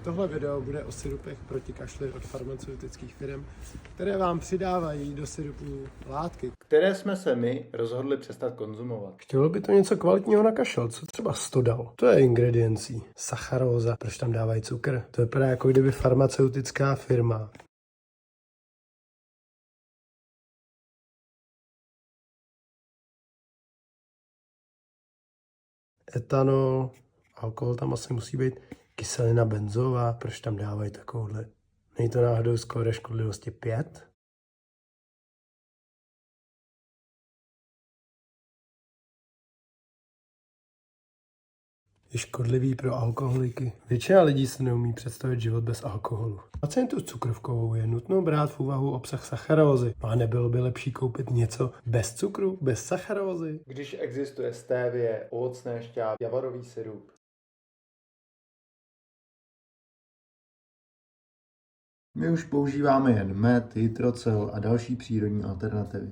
Tohle video bude o sirupech proti kašli od farmaceutických firm, které vám přidávají do sirupů látky, které jsme se my rozhodli přestat konzumovat. Chtělo by to něco kvalitního na kašel, co třeba Stodal? To je ingrediencí. Sacharóza, proč tam dávají cukr? To vypadá jako kdyby farmaceutická firma etanol, alkohol tam asi musí být, kyselina benzová, proč tam dávají takovouhle? Není to náhodou skóre škodlivosti 5? Je škodlivý pro alkoholiky. Většina lidí se neumí představit život bez alkoholu. Pacientů s cukrovkou je nutno brát v úvahu obsah sacharózy. A nebylo by lepší koupit něco bez cukru, bez sacharózy? Když existuje stevie, ovocné šťávy, javorový sirup. My už používáme jen med, jitrocel a další přírodní alternativy.